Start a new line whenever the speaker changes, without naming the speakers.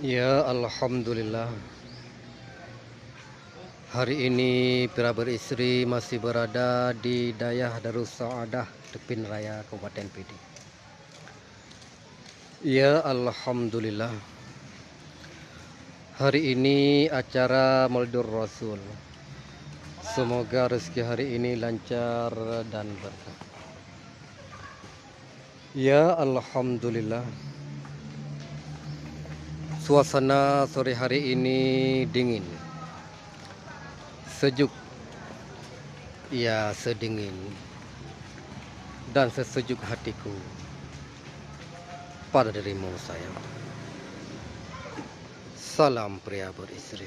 Ya, Alhamdulillah. Hari ini para beristri masih berada di Dayah Darussa'adah, Teupin Raya, Kabupaten Pidie. Ya, Alhamdulillah. Hari ini acara Maulidur Rasul. Semoga rezeki hari ini lancar dan berkah. Ya, Alhamdulillah. Suasana sore hari ini dingin, sejuk, ya sedingin dan sesejuk hatiku pada dirimu sayang. Salam pria beristri.